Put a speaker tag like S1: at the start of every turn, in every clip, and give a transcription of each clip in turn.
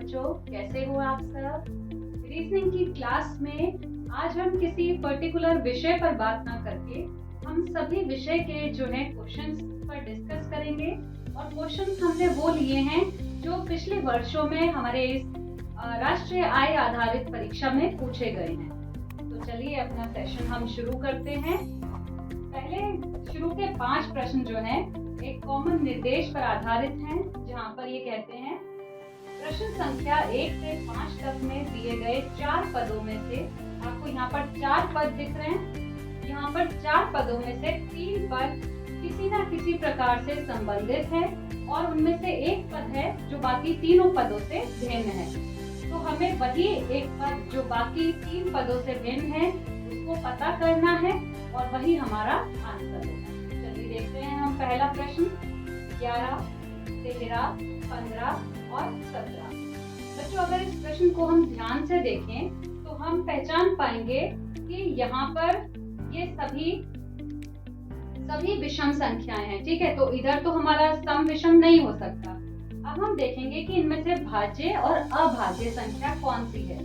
S1: बच्चों, कैसे हो आप सब? रीजनिंग की क्लास में आज हम किसी पर्टिकुलर विषय पर बात ना करके हम सभी विषय के जो है क्वेश्चंस पर डिस्कस करेंगे। और क्वेश्चंस हमने वो लिए हैं जो पिछले वर्षों में हमारे इस राष्ट्रीय आय आधारित परीक्षा में पूछे गए हैं। तो चलिए अपना सेशन हम शुरू करते हैं। पहले शुरू के 5 प्रश्न जो हैं एक कॉमन निर्देश पर आधारित हैं, जहां पर ये कहते हैं प्रश्न संख्या 1 से 5 तक में दिए गए 4 पदों में से, आपको यहाँ पर 4 पद दिख रहे हैं, यहाँ पर 4 पदों में से 3 पद किसी ना किसी प्रकार से संबंधित है और उनमें से एक पद है जो बाकी तीनों पदों से भिन्न है। तो हमें वही एक पद जो बाकी 3 पदों से भिन्न है उसको पता करना है और वही हमारा आंसर होगा। चलिए देखते हैं हम पहला प्रश्न। 11, 13, 15 और 17। बच्चों, अगर इस प्रश्न को हम ध्यान से देखें तो हम पहचान पाएंगे कि यहाँ पर ये सभी विषम संख्याएं हैं। ठीक है, तो इधर तो हमारा सम विषम नहीं हो सकता। अब हम देखेंगे कि इनमें से भाज्य और अभाज्य संख्या कौन सी है।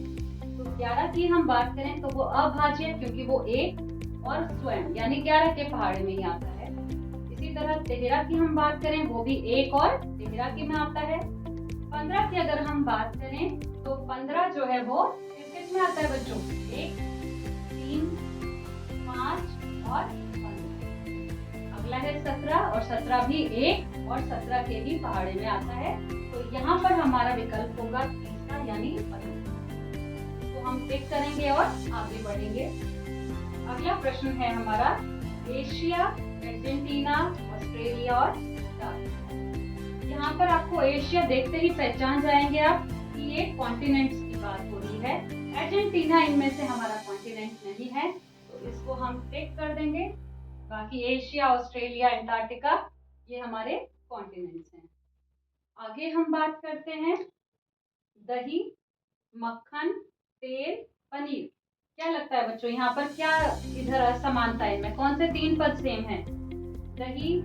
S1: तो 11 की हम बात करें तो वो अभाज्य है, क्योंकि वो एक और स्वयं यानी 11 के पहाड़े में ही आता है। इसी तरह 13 की हम बात करें वो भी एक और 13 की में आता है। 15 की अगर हम बात करें तो 15 जो है वो किस में आता है बच्चों? 1, 3, 5 और 15। अगला है 17 और 17 भी 1 और 17 के ही पहाड़े में आता है। तो यहाँ पर हमारा विकल्प होगा तीसरा यानी 15। तो हम टिक करेंगे और आगे बढ़ेंगे। अगला प्रश्न है हमारा एशिया, अर्जेंटीना, ऑस्ट्रेलिया और जापान। यहाँ पर आपको एशिया देखते ही पहचान जाएंगे आप कि ये कॉन्टिनेंट्स की बात हो रही है। अर्जेंटीना इनमें से हमारा कॉन्टिनेंट नहीं है, तो इसको हम टिक कर देंगे। बाकी एशिया, ऑस्ट्रेलिया, अंटार्कटिका ये हमारे कॉन्टिनेंट्स हैं। आगे हम बात करते हैं दही, मक्खन, तेल, पनीर। क्या लगता है बच्चों, यहाँ पर क्या इधर असमानता है? इनमें कौन से 3 पद सेम हैं? दही,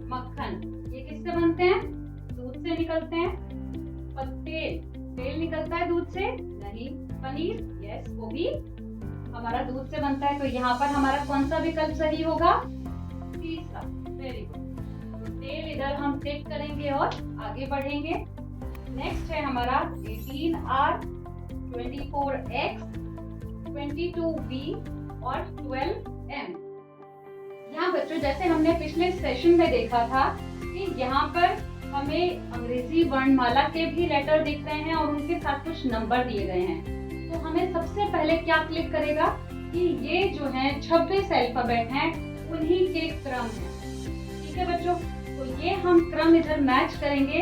S1: मक्खन ये किससे बनते हैं? दूध से निकलते हैं। तेल निकलता है दूध से? नहीं। पनीर, यस, वो भी हमारा दूध से बनता है। तो यहाँ पर हमारा कौन सा विकल्प सही होगा? तीसरा। Very good. तो तेल इधर हम टिक करेंगे और आगे बढ़ेंगे। नेक्स्ट है हमारा 18R, 24X, 22B और 12M। यहाँ बच्चों, जैसे हमने पिछले सेशन में देखा था कि यहाँ पर हमें अंग्रेजी वर्णमाला के भी लेटर दिख रहे हैं और उनके साथ कुछ नंबर दिए गए हैं। तो हमें सबसे पहले क्या क्लिक करेगा कि ये जो है 26 अल्फाबेट हैं, उन्हीं के क्रम है। ठीक है बच्चों, तो ये हम क्रम इधर मैच करेंगे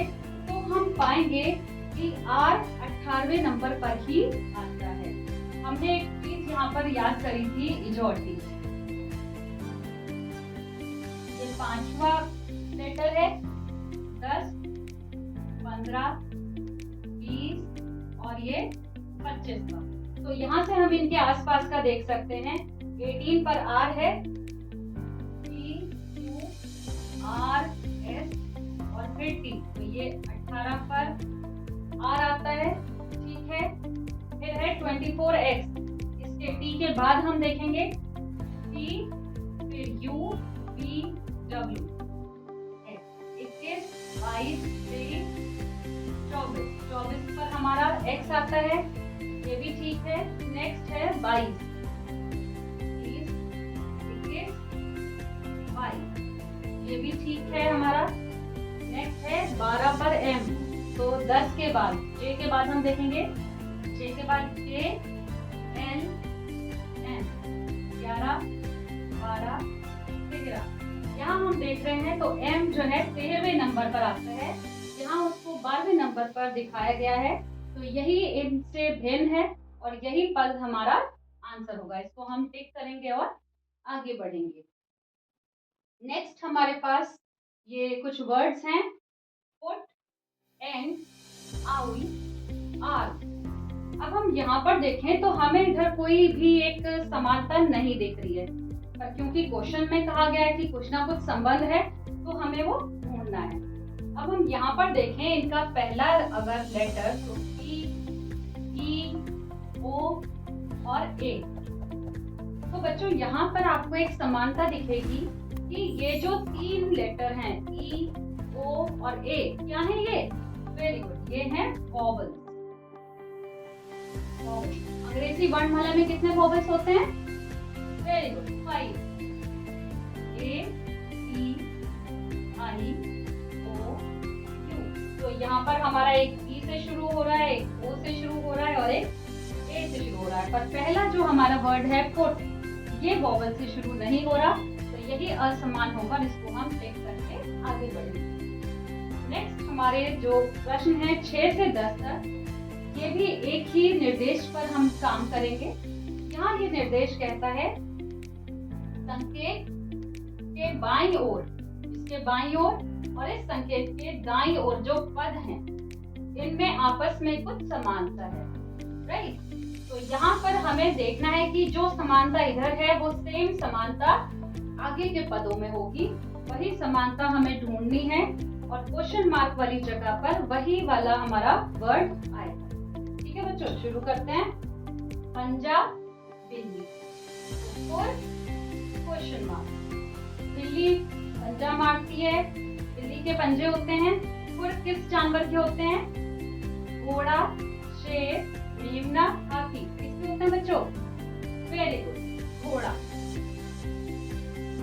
S1: तो हम पाएंगे कि R 18वें नंबर पर ही आता है। हमने एक चीज यहाँ पर याद करी थी, इजोटी। ये 5वां लेटर है। 10, 15, 20 और ये 25 का। तो यहाँ से हम इनके आसपास का देख सकते हैं। 18 पर R है, T, U, R, S और फिर T। तो ये 18 पर R आता है। ठीक है, फिर है 24X। इसके T के बाद हम देखेंगे T, फिर U, V, W। 21, 22, 23, 24 पर हमारा X आता है, ये भी ठीक है। नेक्स्ट है 22, 20, 21, 22, ये भी ठीक है हमारा। नेक्स्ट है 12 पर M। तो 10 के बाद J के बाद हम देखेंगे, J के बाद K, L, M। 11, 12, 13। यहाँ हम देख रहे हैं तो M जो है 13वें नंबर पर आता है। यहाँ उसको 12वें नंबर पर दिखाया गया है। तो यही इनसे भिन्न है और यही पद हमारा आंसर होगा। इसको हम टिक करेंगे और आगे बढ़ेंगे। नेक्स्ट हमारे पास ये कुछ वर्ड्स हैं, फुट, एंड, आउल, आर्क। अब हम यहाँ पर देखें तो हमें इधर कोई भी एक समानता नहीं दिख रही है, पर क्योंकि क्वेश्चन में कहा गया है कि कुछ ना कुछ संबंध है तो हमें वो ढूंढना है। अब हम यहाँ पर देखें इनका पहला अगर लेटर तो P O और A। तो बच्चों यहाँ पर आपको एक समानता दिखेगी कि ये जो तीन लेटर हैं E, O और A, क्या है ये? वेरी गुड, ये हैं वॉवल्स। अंग्रेजी वर्णमाला में कितने वॉवल्स होते हैं? Very good, 5। A, E, I, O, U। तो यहाँ पर हमारा एक E से शुरू हो रहा है, एक O से शुरू हो रहा है और एक A से शुरू हो रहा है। पर पहला जो हमारा वर्ड है फुट, ये वॉवल से शुरू नहीं हो रहा, तो यही असमान होगा, इसको हम टिक करके आगे बढ़ेंगे। नेक्स्ट हमारे जो प्रश्न है 6 से 10 तक, ये भी एक ही निर्देश पर हम काम करेंगे। यहाँ ये निर्देश कहता है संकेत के बाईं ओर, इसके बाईं ओर और इस संकेत के दाईं ओर जो पद हैं, इनमें आपस में कुछ समानता है, राइट। तो यहाँ पर हमें देखना है कि जो समानता इधर है वो सेम समानता आगे के पदों में होगी, वही समानता हमें ढूंढनी है और क्वेश्चन मार्क वाली जगह पर वही वाला हमारा वर्ड आएगा। ठीक है बच्चों, शुरू करते हैं। पंजा, बिल्ली और क्वेश्चन मार्क। बिल्ली पंजा मारती है, बिल्ली के पंजे होते हैं। और किस जानवर के होते हैं? घोड़ा, शेर, मेमना, हाथी, किसके होते हैं बच्चों? वेरी गुड, घोड़ा।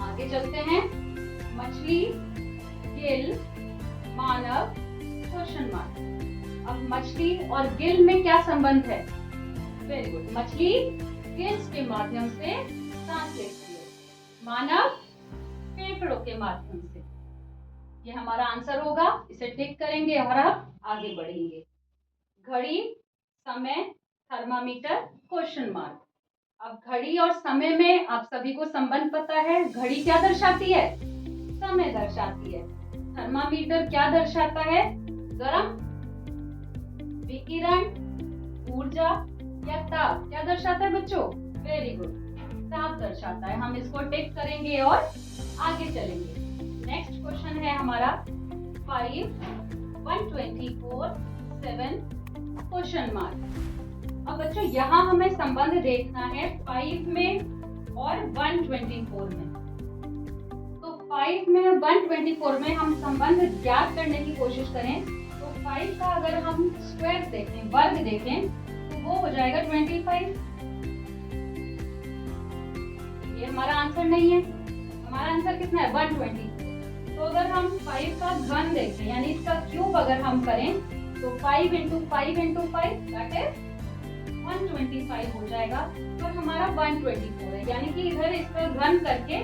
S1: आगे चलते हैं। मछली, गिल, मानव, क्वेश्चन मार्क। अब मछली और गिल में क्या संबंध है? वेरी गुड, मछली गिल्स के माध्यम से सांस लेती है, मानव फेफड़ों के माध्यम से। ये हमारा आंसर होगा, इसे टिक करेंगे और अब आगे बढ़ेंगे। घड़ी, समय, थर्मामीटर, क्वेश्चन मार्क। अब घड़ी और समय में आप सभी को संबंध पता है। घड़ी क्या दर्शाती है? समय दर्शाती है। थर्मामीटर क्या दर्शाता है? गर्म, विकिरण, ऊर्जा या ताप। क्या दर्शाता है बच्चों? वेरी गुड, ताप दर्शाता है। हम इसको टिक करेंगे और आगे चलेंगे। नेक्स्ट क्वेश्चन है हमारा 5, 124, 7, क्वेश्चन मार्क। अब बच्चों यहाँ हमें संबंध देखना है 5 में और 124 में। तो 5 में और 124 में हम संबंध ज्ञात करने की कोशिश करें तो 5 का अगर हम स्क्वायर देखें, वर्ग देखें, तो वो हो जाएगा 25। ये हमारा आंसर नहीं है। हमारा आंसर कितना है? 120। तो अगर हम 5 का घन देखें, यानी इसका क्यूब अगर हम करें, तो 5 × 5 × 5 दैट इज 125 हो जाएगा। पर हमारा 124 है, यानी कि इधर इसका घन करके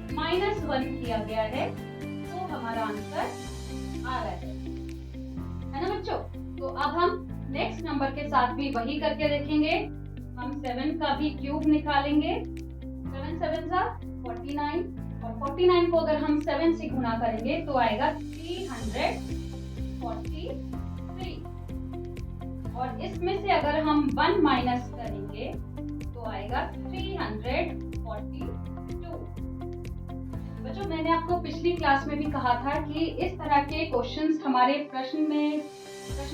S1: -1 किया गया है, तो हमारा आंसर आ रहा है ना बच्चों। तो अब हम नेक्स्ट नंबर के साथ भी वही करके देखेंगे। हम 7 का भी क्यूब निकालेंगे। 7 7 सा 49 और 49 को अगर हम 7 से गुणा करेंगे तो आएगा 343 और इसमें से अगर हम 1 माइनस करेंगे तो आएगा 342। बच्चों मैंने आपको पिछली क्लास में भी कहा था कि इस तरह के क्वेश्चंस हमारे प्रश्न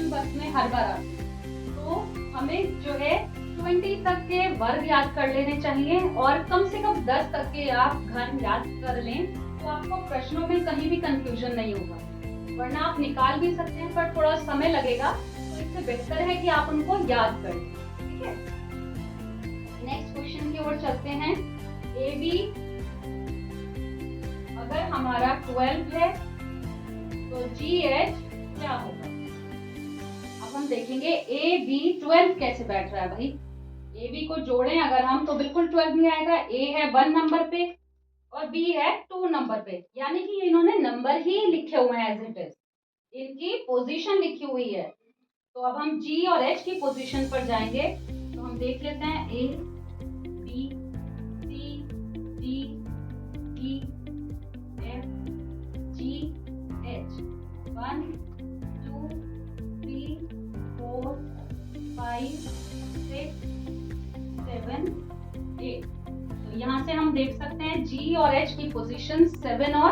S1: पत्र में हर बार आते हैं। तो हमें जो है 20 तक के वर्ग याद कर लेने चाहिए और कम से कम 10 तक के आप घन याद कर लें, तो आपको प्रश्नों में कहीं भी कंफ्यूजन नहीं होगा। वरना आप निकाल भी सकते हैं पर थोड़ा समय लगेगा, तो इससे बेहतर है कि आप उनको याद करें। ठीक है, नेक्स्ट क्वेश्चन की ओर चलते हैं। AB अगर हमारा 12 है तो GH क्या होगा? अब हम देखेंगे AB 12 कैसे बैठ रहा है भाई। AB को जोड़ें अगर हम तो बिल्कुल 12 नहीं आएगा। A है 1 नंबर पे और B है 2 नंबर पे, यानी कि इन्होंने नंबर ही लिखे हुए हैं एज इट इज, इनकी पोजीशन लिखी हुई है। तो अब हम G और H की पोजीशन पर जाएंगे। तो हम देख लेते हैं A, B, C, D, E, F, G, H। 1 2 3 4 5 6 7 8। तो यहाँ से हम देख सकते हैं G और H की पोजीशन 7 और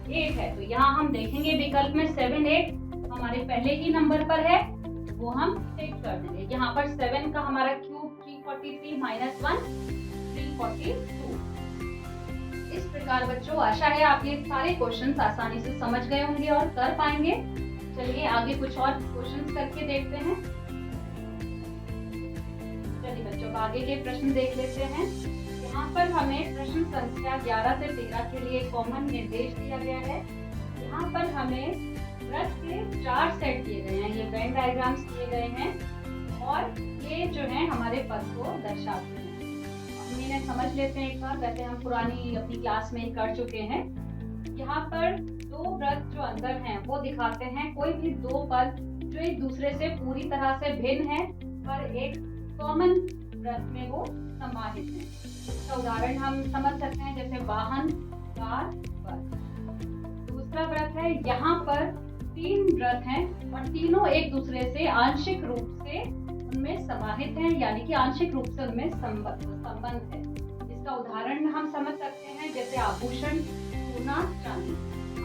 S1: 8 है। तो यहाँ हम देखेंगे विकल्प में 7 8 हमारे पहले ही नंबर पर है, वो हम टिक कर देंगे। यहाँ पर 7 का हमारा क्यूब 343 माइनस 1 342। इस प्रकार बच्चों आशा है आप ये सारे क्वेश्चंस आसानी से समझ गए होंगे और कर पाएंगे। चलिए आगे कुछ और क्वेश्चंस करके देखते हैं। चलिए बच्चों आगे के प्रश्न देख लेते हैं। यहाँ पर हमें प्रश्न संख्या 11 से 13 के लिए कॉमन निर्देश दिया गया है। यहाँ पर हमें वृत्त के 4 सेट दिए गए हैं, ये वेन डायग्राम्स दिए गए हैं और ये जो है हमारे पद को दर्शाते हैं। हम इन्हें समझ लेते हैं एक बार, वैसे हम पुरानी अपनी क्लास में कर चुके हैं। यहाँ पर दो वृत्त जो अंदर हैं वो दिखाते हैं कोई भी दो पद जो एक दूसरे से पूरी तरह से भिन्न है पर एक कॉमन वृत्त में वो समाहित है। इसका उदाहरण हम समझ सकते हैं जैसे वाहन, कार, बस। दूसरा वृत्त है, यहाँ पर 3 वृत्त हैं और तीनों एक दूसरे से आंशिक रूप से उनमें समाहित हैं, यानी कि आंशिक रूप से उनमें संबंध है। इसका उदाहरण हम समझ सकते हैं जैसे आभूषण, सोना, चांदी।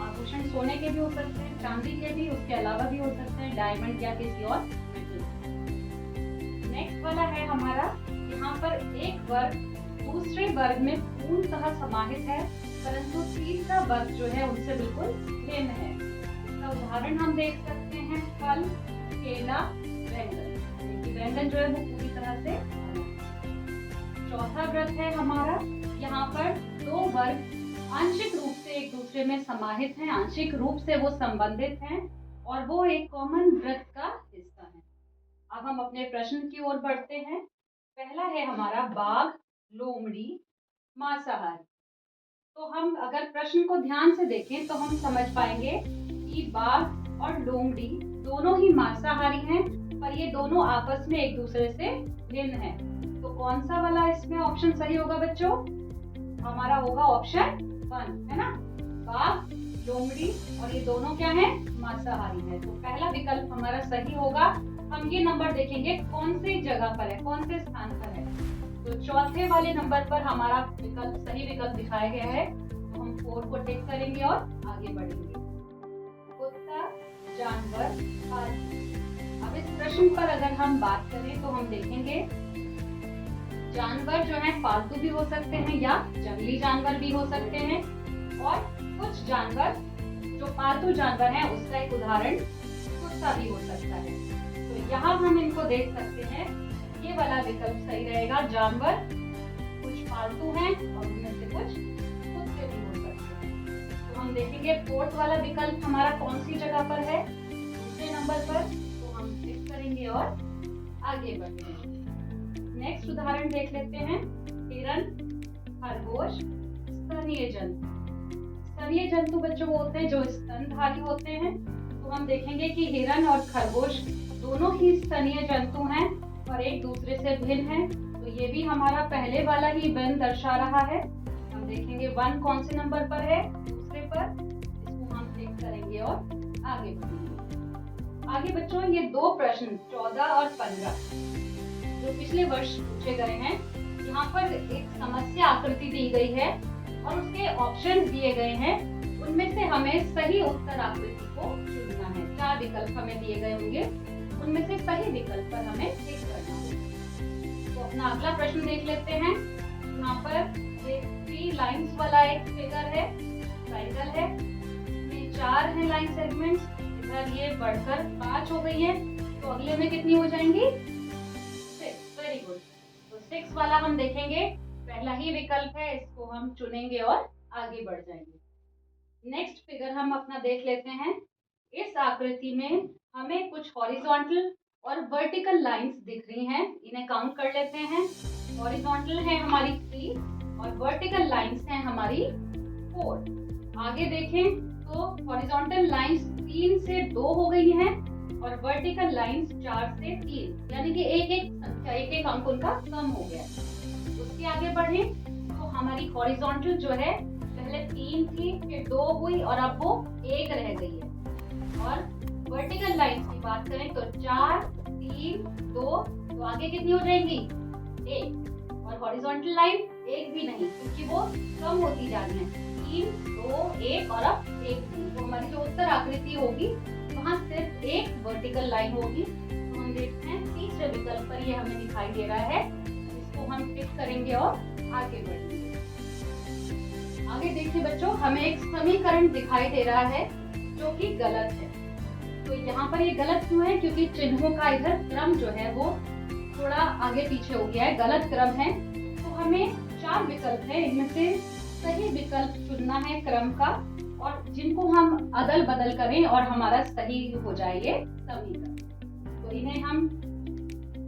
S1: आभूषण सोने के भी हो सकते हैं, चांदी के भी, उसके अलावा भी हो सकते हैं डायमंड या किसी और मेटल। नेक्स्ट वाला है हमारा, यहाँ पर एक वर्ग दूसरे वर्ग में पूर्णतः समाहित है परंतु तीसरा वर्ग जो है उनसे बिल्कुल भिन्न है। इसका उदाहरण हम देख सकते हैं फल, केला, बैंगन। बैंगन जो है वो पूरी तरह से अलग है। चौथा वृत्त है हमारा, यहाँ पर दो वर्ग आंशिक रूप से एक दूसरे में समाहित हैं, आंशिक रूप से वो संबंधित हैं और वो एक कॉमन वृत्त का हिस्सा है। अब हम अपने प्रश्न की ओर बढ़ते हैं। पहला है हमारा बाघ, लोमड़ी, मांसाहारी। तो हम अगर प्रश्न को ध्यान से देखें तो हम समझ पाएंगे कि बाघ और लोमड़ी दोनों ही मांसाहारी हैं पर ये दोनों आपस में एक दूसरे से भिन्न हैं। तो कौन सा वाला इसमें ऑप्शन सही होगा बच्चों? हमारा होगा ऑप्शन 1, है ना। बाघ, लोमड़ी और ये दोनों क्या है? मांसाहारी है। तो पहला विकल्प हमारा सही होगा। हम ये नंबर देखेंगे कौन सी जगह पर है, कौन से स्थान पर है। तो चौथे वाले नंबर पर हमारा विकल्प सही विकल्प दिखाया गया है, तो हम 4 को टिक करेंगे और आगे बढ़ेंगे। कुत्ता, जानवर, पालतू। अब इस प्रश्न पर अगर हम बात करें तो हम देखेंगे जानवर जो है पालतू भी हो सकते हैं या जंगली जानवर भी हो सकते हैं और कुछ जानवर जो पालतू जानवर हैं उसका एक उदाहरण कुत्ता भी हो सकता है। तो यहाँ हम इनको देख सकते हैं, ये वाला विकल्प सही रहेगा। जानवर कुछ पालतू हैं और उनमें से कुछ कुत्ते भी हो सकते हैं। तो हम देखेंगे 4th वाला विकल्प हमारा कौन सी जगह पर है, दूसरे नंबर पर, तो हम क्लिक करेंगे और आगे बढ़ेंगे। नेक्स्ट उदाहरण देख लेते हैं। हिरन, खरगोश, स्तनीय जंतु। स्तनीय जंतु बच्चों वो होते हैं जो स्तनधारी होते हैं। तो हम देखेंगे कि हिरन और खरगोश दोनों ही स्तनीय जंतु हैं और एक दूसरे से भिन्न है। तो ये भी हमारा पहले वाला ही भिन्न दर्शा रहा है। हम देखेंगे 1 कौन से नंबर पर है, दूसरे पर, इसको हम क्लिक करेंगे और आगे बढ़ेंगे। आगे बच्चों ये 2 प्रश्न 14 और 15 जो पिछले वर्ष पूछे गए हैं, यहाँ पर एक समस्या आकृति दी गई है और उसके ऑप्शन दिए गए हैं। उनमें से हमें सही उत्तर आकृति को चुनना है। 4 विकल्प हमें दिए गए होंगे, उनमें से सही विकल्प पर हमें क्लिक करना होगा। तो अपना अगला प्रश्न देख लेते हैं। यहाँ पर ये 3 लाइंस वाला एक फिगर है, ट्रायंगल है, इसमें 4 हैं लाइन सेगमेंट्स। इधर ये बढ़कर 5 हो गई है, तो अगले में कितनी हो जाएंगी? 6। Very good. तो 6 वाला हम देखेंगे, पहला ही विकल्प है, इसको हम चुनेंगे और आगे बढ़ जाएंगे। नेक्स्ट फिगर हम अपना देख लेते हैं। इस आकृति में हमें कुछ हॉरिजॉन्टल और वर्टिकल लाइंस दिख रही हैं, इन्हें काउंट कर लेते हैं। हॉरिजॉन्टल है हमारी 3 और वर्टिकल लाइंस हैं हमारी 4। आगे देखें तो हॉरिजॉन्टल लाइंस 3 से 2 हो गई हैं और वर्टिकल लाइंस 4 से 3, यानी कि एक अंक उनका कम हो गया। उसके आगे बढ़े तो हमारी हॉरिजॉन्टल जो है पहले 3 थी, फिर 2 हुई और अब वो 1 रह गई है। और वर्टिकल लाइंस की बात करें तो 4, 3, 2, तो आगे कितनी हो जाएंगी? 1। और हॉरिजॉन्टल लाइन 1 भी नहीं, क्योंकि वो कम होती जा रही है। 3, 2, 1 और अब 1 नहीं। तो हमारी जो उत्तर आकृति होगी वहाँ सिर्फ एक वर्टिकल लाइन होगी। तो हम देखते हैं तीसरे विकल्प पर ये हमें दिखाई दे रहा है हम टिक करेंगे और आगे बढ़ेंगे। आगे देखिए बच्चों, हमें एक समीकरण दिखाई दे रहा है जो कि गलत है। तो यहाँ पर ये गलत क्यों है? क्योंकि चिन्हों का इधर क्रम जो है वो थोड़ा आगे पीछे हो गया है, गलत क्रम है। तो हमें 4 विकल्प है, इनमें से सही विकल्प चुनना है क्रम का, और जिनको हम अदल बदल करें और हमारा सही हो जाए ये समीकरण। तो इन्हें हम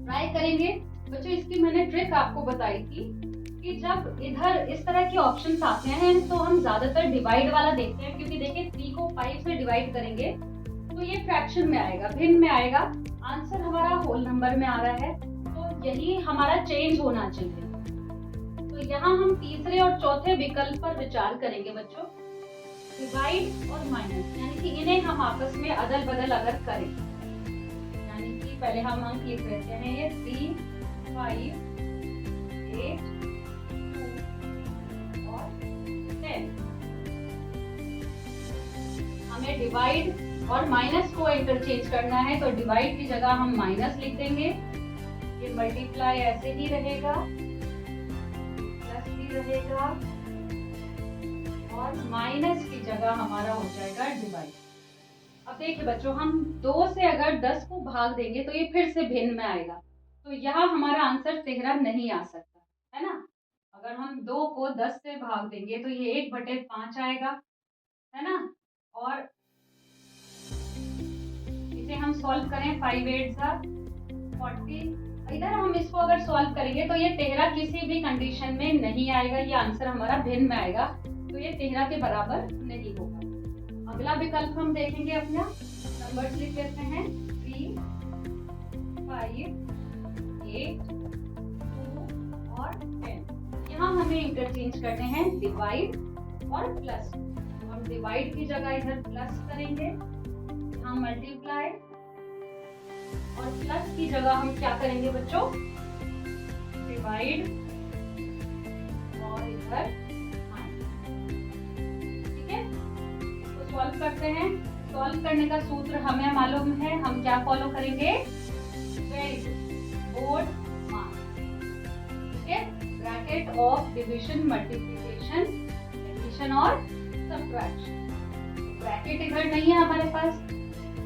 S1: ट्राई करेंगे। बच्चों इसकी मैंने ट्रिक आपको बताई थी कि जब इधर इस तरह के ऑप्शंस आते हैं तो हम ज्यादातर डिवाइड वाला देखते हैं, क्योंकि देखिए 3 को 5 से डिवाइड करेंगे तो ये फ्रैक्शन में आएगा, भिन्न में आएगा, आंसर हमारा होल नंबर में आ रहा है। तो यही हमारा चेंज होना चाहिए। तो यहाँ हम तीसरे और चौथे विकल्प पर विचार करेंगे बच्चों, डिवाइड और माइनस, यानी कि इन्हें हम आपस में अदल बदल अगर करें, यानी कि पहले हम अंक लिख देते हैं ये 3, 5, 8, 2 और 10। हमें डिवाइड और माइनस को इंटरचेंज करना है, तो डिवाइड की जगह हम माइनस लिख देंगे, ये मल्टीप्लाई ऐसे ही रहेगा, प्लस भी रहेगा, और माइनस की जगह हमारा हो जाएगा डिवाइड। अब देखिए बच्चों, हम 2 से अगर 10 को भाग देंगे तो ये फिर से भिन्न में आएगा, तो यहाँ हमारा आंसर 13 नहीं आ सकता, है ना। अगर हम 2 को 10 से भाग देंगे तो ये 1/5 आएगा, है ना। और इसे हम सॉल्व करें, 5 8 40, इधर हम इसको अगर सॉल्व करेंगे तो ये 13 किसी भी कंडीशन में नहीं आएगा, ये आंसर हमारा भिन्न में आएगा, तो ये 13 के बराबर नहीं होगा। अगला विकल्प हम देखेंगे, अपना नंबर्स लिख लेते हैं, 3, 5, 8, 2 और 10। यहाँ हमें इंटरचेंज करने हैं डिवाइड और प्लस। हम डिवाइड की जगह इधर प्लस करेंगे, यहाँ मल्टीप्लाई, और प्लस की जगह हम क्या करेंगे बच्चों, डिवाइड, और इधर ठीक है। इसको सॉल्व करते हैं। सॉल्व करने का सूत्र हमें मालूम है, हम क्या फॉलो करेंगे, वेरी गुड, बोर्ड मार्क, ठीक है। Bracket of division, multiplication, addition और सब्ट्रैक्शन। ब्रैकेट इधर नहीं है हमारे पास,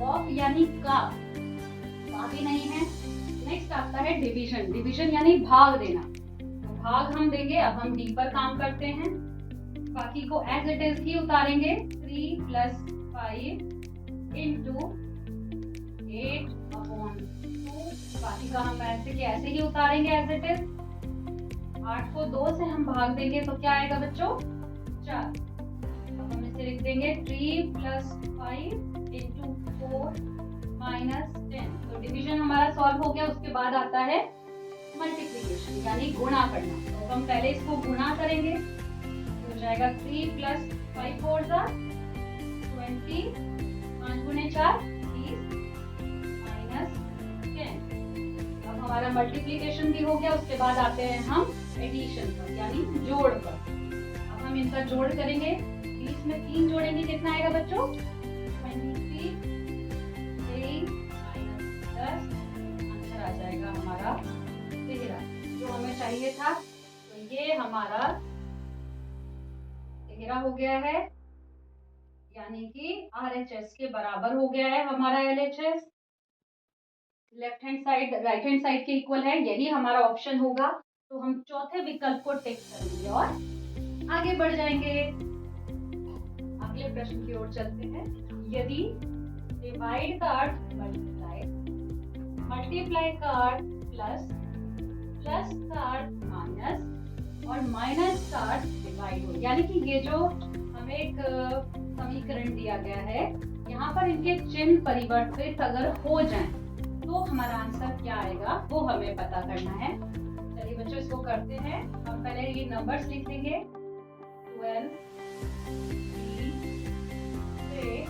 S1: ऑफ यानी का भी नहीं है। नेक्स्ट आता है डिवीजन, डिवीजन यानी भाग देना, तो भाग हम देंगे। अब हम डी पर काम करते हैं, बाकी को एज इट इज ही उतारेंगे, 3 + 5 × 8/2, बाकी का हम ऐसे के ऐसे ही उतारेंगे एज इट इज। 8 को 2 से हम भाग देंगे तो क्या आएगा बच्चों, 4। अब हम इसे लिख देंगे 3 + 5 × 4 - 10। तो डिवीजन हमारा सॉल्व हो गया। उसके बाद आता है मल्टीप्लिकेशन यानी गुणा करना, तो हम पहले इसको गुणा करेंगे, तो हो जाएगा 3 + 5 4 20, 5 × 4 30 - 10। अब हमारा मल्टीप्लिकेशन भी हो गया। उसके बाद आते हैं हम एडिशन पर यानी जोड़ पर। अब हम इनका जोड़ करेंगे, 20 में 3 जोड़ेंगे, कितना आएगा बच्चों, 23, 10 आंसर आ जाएगा हमारा 13, जो हमें चाहिए था। तो ये हमारा 13 हो गया है, यानी कि RHS के बराबर हो गया है हमारा LHS। Left hand side right hand side के इक्वल है, यही हमारा ऑप्शन होगा। तो हम चौथे विकल्प को टिक करेंगे और आगे बढ़ जाएंगे। अगले प्रश्न की ओर चलते हैं। यदि डिवाइड का अर्थ मल्टीप्लाई, मल्टीप्लाई का अर्थ प्लस, प्लस का अर्थ माइनस, और माइनस का अर्थ डिवाइड हो, यानी कि ये जो हमें एक समीकरण दिया गया है, यहाँ पर इनके चिन्ह परिवर्तित अगर हो जाएं तो हमारा आंसर क्या आएगा वो हमें पता करना है। चलिए बच्चों इसको करते हैं। हम पहले ये नंबर्स लिख लेंगे, 12, 3, 6,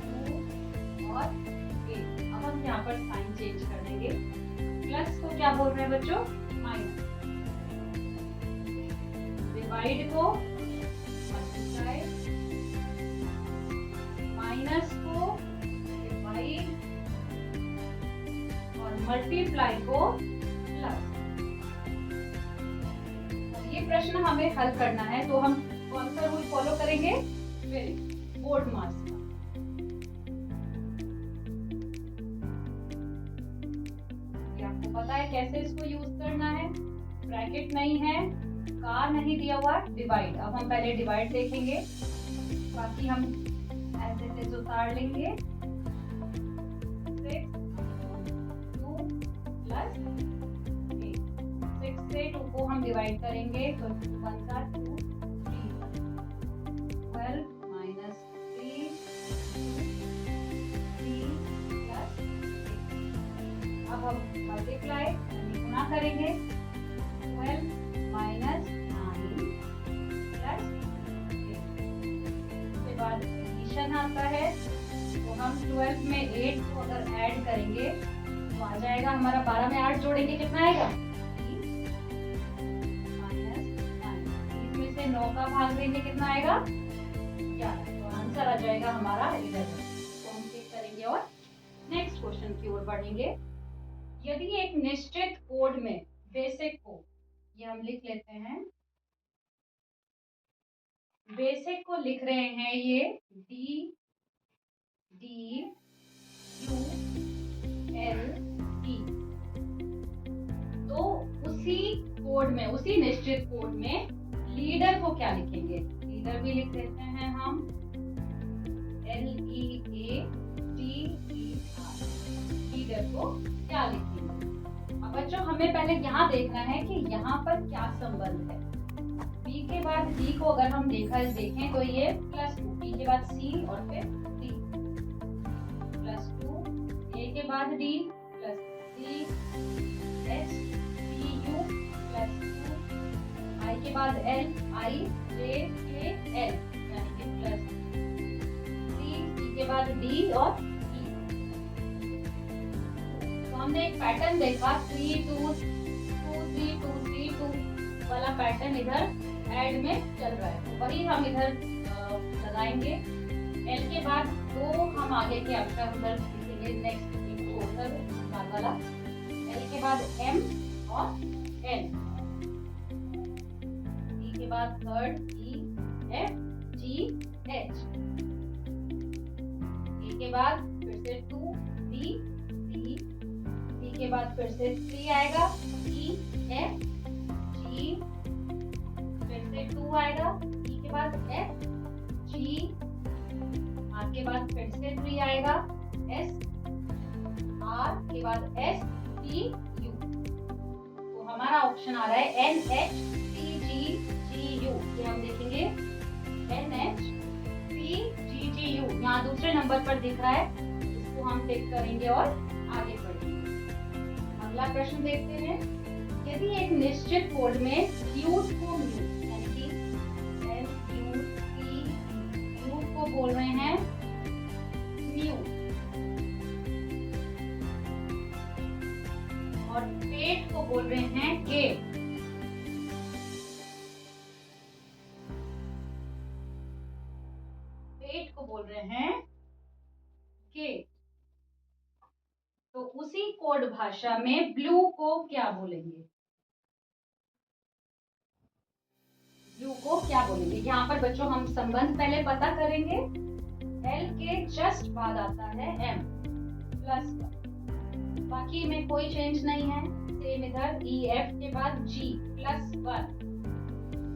S1: 2 और 8। अब हम यहाँ पर साइन चेंज कर देंगे। प्लस को क्या बोल रहे हैं बच्चों, माइनस। डिवाइड को मल्टीप्लाई, माइनस को डिवाइड, और मल्टीप्लाई को प्लस। प्रश्न हमें हल करना है तो हम कौन सा रूल फॉलो करेंगे? बोर्ड मास का। ये आपको पता है कैसे इसको यूज करना है। ब्रैकेट नहीं है, कार नहीं दिया हुआ, डिवाइड। अब हम पहले डिवाइड देखेंगे, बाकी हम ऐसे ऐसे उतार लेंगे। 6 2 प्लस 8, 6 से 2 को हम डिवाइड करेंगे तो 1 का 2, 3 12 माइनस 3 प्लस 8। अब हम मल्टीप्लाई गुना करेंगे। 12 माइनस 9 प्लस 8। उसके बाद एडिशन आता है, तो हम 12 में 8 को अगर ऐड करेंगे तो आ जाएगा हमारा 12 में 8 जोड़ेंगे कितना आएगा? माइनस 9। इसमें से 9 का भाग देंगे कितना आएगा? 11। तो आंसर आ जाएगा हमारा 11। तो हम चेक करेंगे और नेक्स्ट क्वेश्चन की ओर बढ़ेंगे। यदि एक निश्चित कोड में बेसिक को, ये हम लिख लेते हैं, बेसिक को लिख रहे हैं ये D D U L E। तो उसी कोड में, उसी निश्चित कोड में लीडर को क्या लिखेंगे? लीडर भी लिख देते हैं हम LEADER। लीडर को क्या लिखेंगे? अब बच्चों हमें पहले यहाँ देखना है कि यहाँ पर क्या संबंध है। B के बाद D को अगर हम देखें तो ये +2, B के बाद C और फिर D, +2, A के बाद D plus D, S D U +2, I के बाद L, I J K L यानी कि +3, के बाद D और E। तो हमने एक पैटर्न देखा 3 2 2 3 2 3 2 वाला पैटर्न इधर ऐड में चल रहा है, तो वही हम इधर लगाएंगे। L के बाद 2 हम आगे के अक्षर उधर लिखेंगे, नेक्स्ट वाला। L के बाद M और N, E के बाद third E F G H, A के बाद फिर से 2 B C, D के बाद फिर से 3 आएगा, E F G, फिर से 2 आएगा, E के बाद F G, R के बाद फिर से 3 आएगा, S, R के बाद S T U। तो हमारा ऑप्शन आ रहा है N H P G G U। ये हम देखेंगे N H P G G U, यहाँ दूसरे नंबर पर दिख रहा है, इसको हम टिक करेंगे और आगे बढ़ेंगे। अगला प्रश्न देखते हैं। यदि एक निश्चित कोड में यूज को म्यू यानी कि MUT को बोल रहे हैं म्यू और पेट को बोल रहे हैं गेट, पेट को बोल रहे हैं गेट, तो उसी कोड भाषा में ब्लू को क्या बोलेंगे? ब्लू को क्या बोलेंगे? यहाँ पर बच्चों हम संबंध पहले पता करेंगे। L के जस्ट बाद आता है M प्लस, बाकी में कोई चेंज नहीं है। सेम इधर E F के बाद G +1,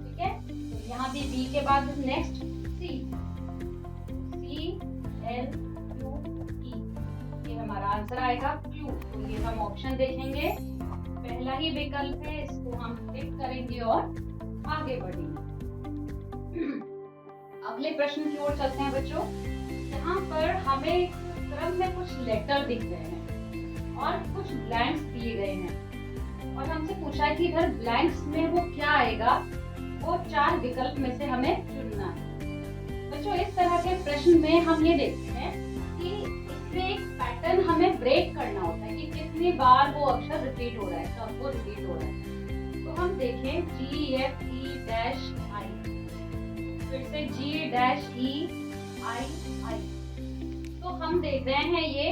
S1: ठीक है। तो यहाँ भी B के बाद next C L Q E, ये हमारा आंसर आएगा Q। तो ये हम ऑप्शन देखेंगे, पहला ही विकल्प है, इसको हम टिक करेंगे और आगे बढ़ेंगे। अगले प्रश्न की ओर चलते हैं बच्चों। यहाँ पर हमें क्रम में कुछ लेटर दिख रहे हैं और कुछ ब्लैंक्स दिए गए हैं और हमसे पूछा है कि इधर ब्लैंक्स में वो क्या आएगा, वो 4 विकल्प में से हमें चुनना है। बच्चों इस तरह के प्रश्न में हम ये देखते हैं कि इसमें एक पैटर्न हमें ब्रेक करना होता है कि कितनी बार वो अक्षर रिपीट हो रहा है, कब वो रिपीट हो रहा है। तो हम देखें G F E dash I, फिर से G dash E I I, तो हम देख रहे हैं ये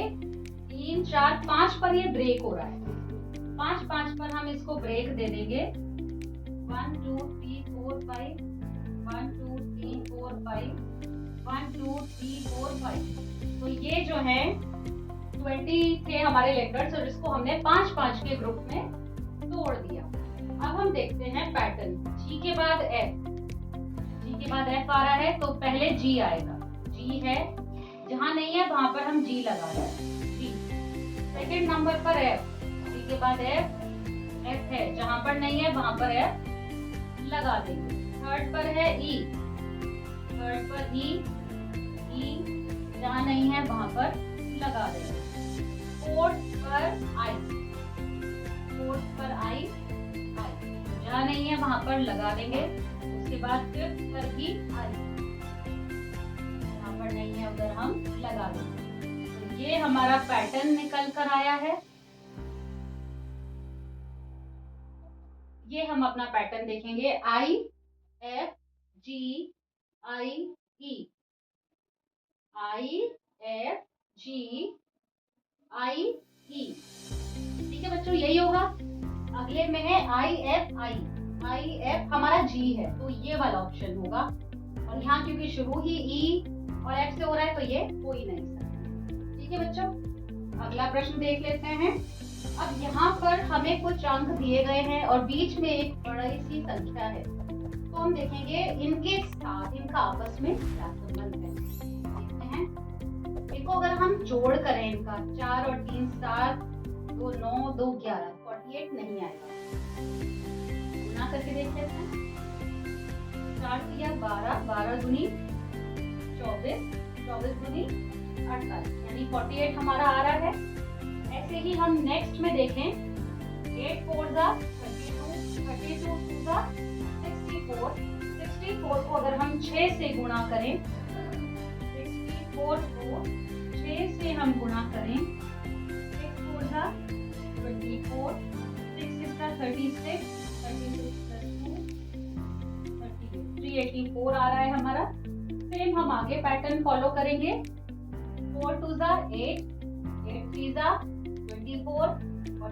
S1: 3 4 5 पर ये ब्रेक हो रहा है। 5 5 पर हम इसको ब्रेक दे देंगे। 1 2 3 4 5 1 2 3 4 5 1 2 3 4 5। तो ये जो है 20 थे हमारे लेटर्स और इसको हमने 5-5 के ग्रुप में तोड़ दिया। अब हम देखते हैं पैटर्न। जी के बाद एफ आ रहा है, तो पहले जी आएगा। जी है, जहां नहीं है वहां पर हम जी लगा रहे हैं। जी। सेकेंड नंबर पर एफ, जी के बाद एफ है, जहां पर नहीं है वहां पर एफ लगा देंगे। थर्ड पर है ई, थर्ड पर ई जहां नहीं है वहां पर लगा देंगे। फोर्थ पर आई जहां नहीं है वहां पर लगा देंगे। उसके बाद फिफ्थ पर भी आई, जहां पर नहीं है उधर हम लगा देंगे। तो ये हमारा पैटर्न निकल कर आया है। ये हम अपना पैटर्न देखेंगे। I F G I E, I F G I E. ठीक है बच्चों, यही होगा। अगले में है आई एफ हमारा जी है, तो ये वाला ऑप्शन होगा। और यहाँ क्योंकि शुरू ही ई और एफ से हो रहा है तो ये हो ही नहीं सकता। ठीक है बच्चों, अगला प्रश्न देख लेते हैं। अब यहाँ पर हमें कुछ अंक दिए गए हैं और बीच में एक बड़ी सी संख्या है, तो हम देखेंगे इनके साथ इनका आपस में क्या संबंध है। देखते हैं। इनको अगर हम जोड़ करें, इनका 4 और 3 7 2 9 2 11 48 नहीं आएगा। गुना करके देख लेते हैं। 4 दिया 12, 12 दूनी 24, 24 दूनी 48, यानी 48 हमारा आ रहा है। ऐसे ही हम नेक्स्ट में देखें। 8 4 जा 32, 32 2 जा 64, 64 को अगर हम 6 से गुणा करें, 64 को 6 से हम गुणा करें, 6 4 जा 24, 6 6 36, 36 plus 2 38, 384 आ रहा है हमारा। सेम हम आगे पैटर्न फॉलो करेंगे। 4 2 जा 8, 8 3 जा 24 और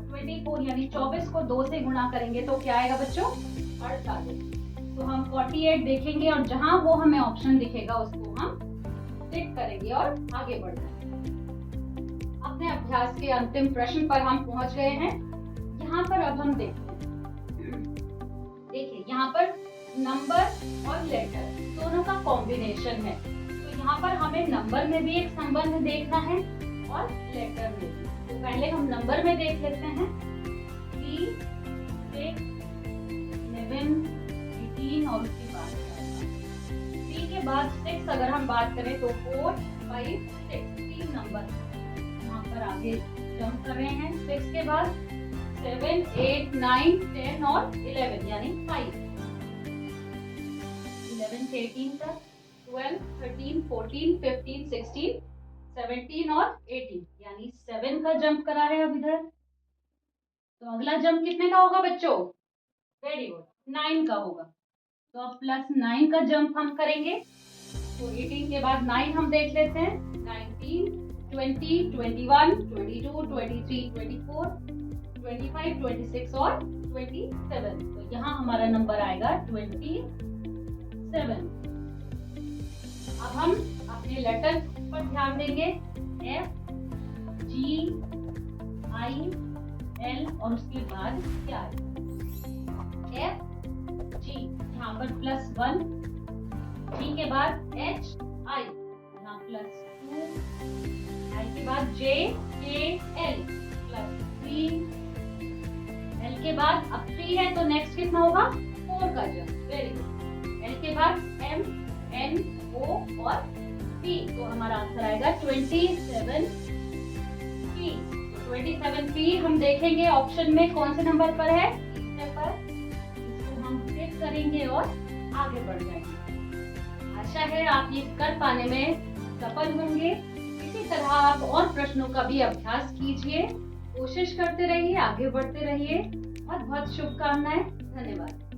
S1: 24 यानी 24 को 2 से गुणा करेंगे तो क्या आएगा बच्चों? 48। तो हम 48 देखेंगे और जहां वो हमें ऑप्शन दिखेगा उसको हम टिक करेंगे और आगे बढ़ जाएंगे। अपने अभ्यास के अंतिम प्रश्न पर हम पहुंच गए हैं। यहाँ पर अब हम देखते हैं। देखिए यहाँ पर नंबर और लेटर दोनों का कॉम्बिनेशन है, तो यहाँ पर हमें नंबर में भी एक संबंध देखना है और लेटर में भी। तो पहले हम नंबर में देख लेते हैं। 3 6 11 18 और उसके बाद 3 के बाद 6 अगर हम बात करें तो 4 5 6 3 नंबर यहाँ पर आगे जंप कर रहे हैं। 6 के बाद 7 8 9 10 और 11 यानी 5, 11 से 18 तक 12 13 14 15 16 17 और 18 यानी 7 का जंप करा है अब इधर। तो अगला जंप कितने का होगा बच्चों? वेरी गुड, 9 का होगा। तो अब +9 का जंप हम करेंगे। तो 18 के बाद 9 हम देख लेते हैं। 19 20 21 22 23 24 25 26 और 27। तो यहाँ हमारा नंबर आएगा 27। अब हम अपने लेटर पर ध्यान देंगे। F G I L और उसके बाद क्या आएगा? F G यहाँ पर +1, G के बाद H I यहाँ +2, I के बाद J K L +3, L के बाद अब 3 है तो नेक्स्ट कितना होगा? 4 का जंप। Very good. L के बाद M N O और P, तो हमारा आंसर आएगा 27P। 27P हम देखेंगे ऑप्शन में कौन से नंबर पर है। तीसरे पर इसको हम टिक करेंगे और आगे बढ़ जाएंगे। आशा है आप ये कर पाने में सफल होंगे। इसी तरह आप और प्रश्नों का भी अभ्यास कीजिए, कोशिश करते रहिए, आगे बढ़ते रहिए। बहुत बहुत शुभकामनाएं। धन्यवाद।